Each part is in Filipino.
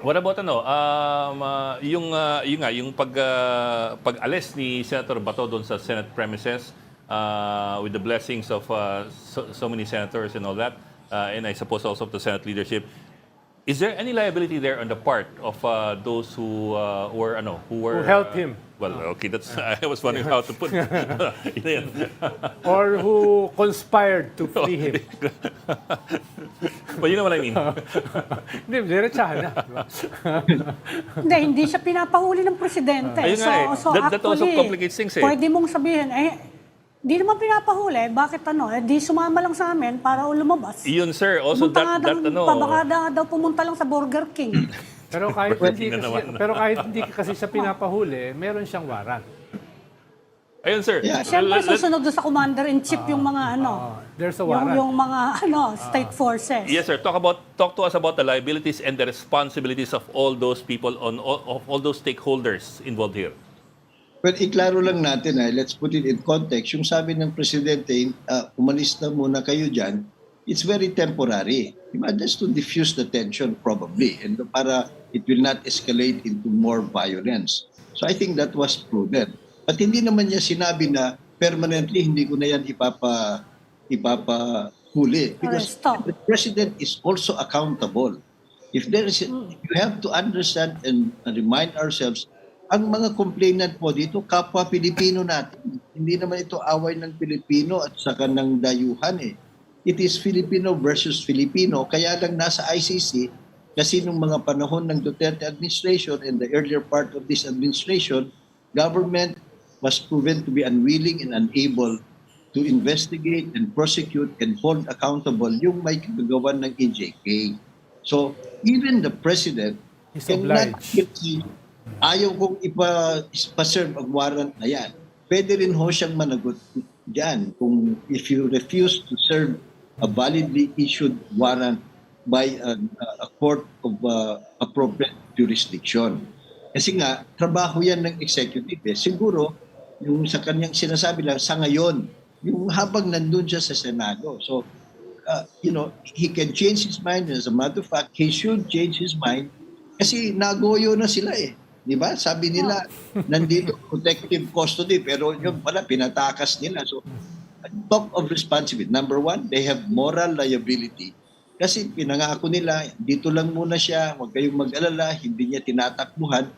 What about yung pag-alis ni Senator Bato doon sa Senate premises with the blessings of so many senators and all that, and I suppose also of the Senate leadership. Is there any liability there on the part of those who Who helped him. Well, okay, that's I was wondering how to put it. Yun. Or who conspired to free him. Well, you know what I mean. Hindi, diretsahan na. Di ba? Hindi siya pinapahuli ng presidente. Ayun nga eh. That also actually, complicates things eh. pwede mong sabihin, di naman pinapahuli, bakit di sumama lang sa amin para lumabas. Yun, sir. Also, Baka daw pumunta lang sa Burger King. Pero kahit Working hindi na kasi, naman. pero kahit hindi kasi siya pinapahuli, meron siyang warrant. Ayun, sir. Yeah. Siyempre, susunod doon sa commander-in-chief yung mga There's a warrant. yung mga state forces. Yes, sir. Talk to us about the liabilities and the responsibilities of all those people of all those stakeholders involved here. Well, iklaro lang natin, let's put it in context. Yung sabi ng presidente, umalis na muna kayo dyan, it's very temporary. Just to diffuse the tension probably and para it will not escalate into more violence. So I think that was prudent. At hindi naman niya sinabi na permanently hindi ko na yan ipapahuli. Because the president is also accountable. If there is, you have to understand and remind ourselves, ang mga complainant po dito, kapwa Pilipino natin. Hindi naman ito away ng Pilipino at saka ng dayuhan eh. It is Filipino versus Filipino. Kaya lang nasa ICC, kasi nung mga panahon ng Duterte administration and the earlier part of this administration, government was proven to be unwilling and unable to investigate and prosecute and hold accountable yung may kagagawan ng EJK. So, even the president He's cannot obliged. ayaw kong ipa-serve ang warrant na yan. Pwede rin ho siyang managot dyan kung if you refuse to serve a validly issued warrant by a court of appropriate jurisdiction. Kasi nga, trabaho yan ng executive. Siguro, yung sa kanyang sinasabi lang, sa ngayon, yung habang nandun siya sa Senado. So, he can change his mind. As a matter of fact, he should change his mind kasi nagoyo na sila eh. Di ba? Sabi nila, nandito protective custody, pero yun pala, pinatakas nila. So, talk of responsibility. Number one, they have moral liability. Kasi pinangako nila, dito lang muna siya, huwag kayong mag-alala, hindi niya tinatakbuhan.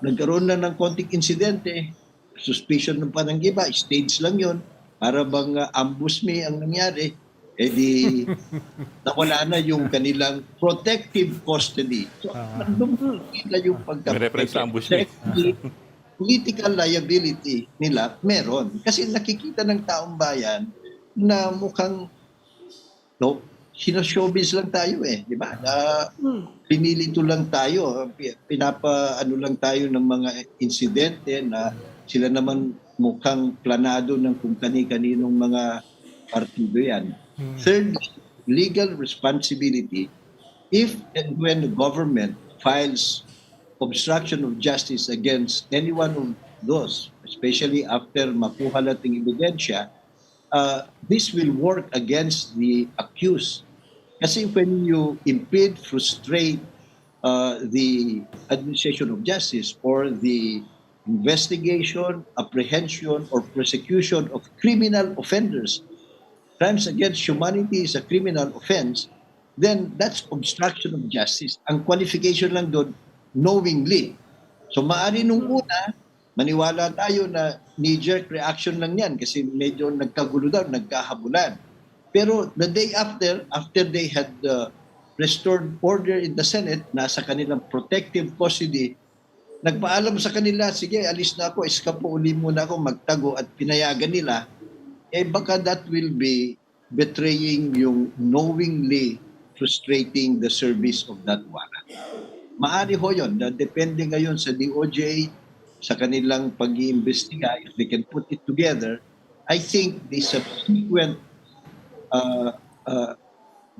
Nagkaroon na ng konting insidente, suspicion ng pananggiba, stage lang yon para bang ambush me ang nangyari. Nawala na yung kanilang protective custody. So, nandun nila yung May reference sa ambush me. Political liability nila, meron. Kasi nakikita ng taong bayan na mukhang, showbiz lang tayo eh, di ba? Pinilito lang tayo, pinapaano lang tayo ng mga insidente na sila naman mukhang planado ng kung kani-kaninong mga partido yan. Thirdly, legal responsibility. If and when the government files obstruction of justice against any one of those, especially after makuha nating ebidensya, this will work against the accused. Kasi when you impede, frustrate the administration of justice or the investigation, apprehension, or prosecution of criminal offenders, crimes against humanity is a criminal offense, then that's obstruction of justice. Ang qualification lang doon, knowingly. So maaari nung una, maniwala tayo na knee-jerk reaction lang yan kasi medyo nagkagulo daw, nagkahabulan. Pero the day after they had restored order in the Senate, nasa kanilang protective custody, nagpaalam sa kanila, sige, alis na ako, eskapo uli muna ako, magtago at pinayagan nila, baka that will be betraying yung knowingly frustrating the service of that warrant. Maari ho yun. Depende ngayon sa DOJ, sa kanilang pag-iimbestiga, if they can put it together, I think the subsequent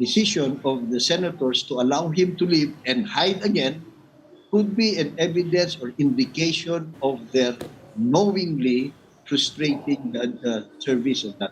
decision of the senators to allow him to leave and hide again could be an evidence or indication of their knowingly frustrating the service of that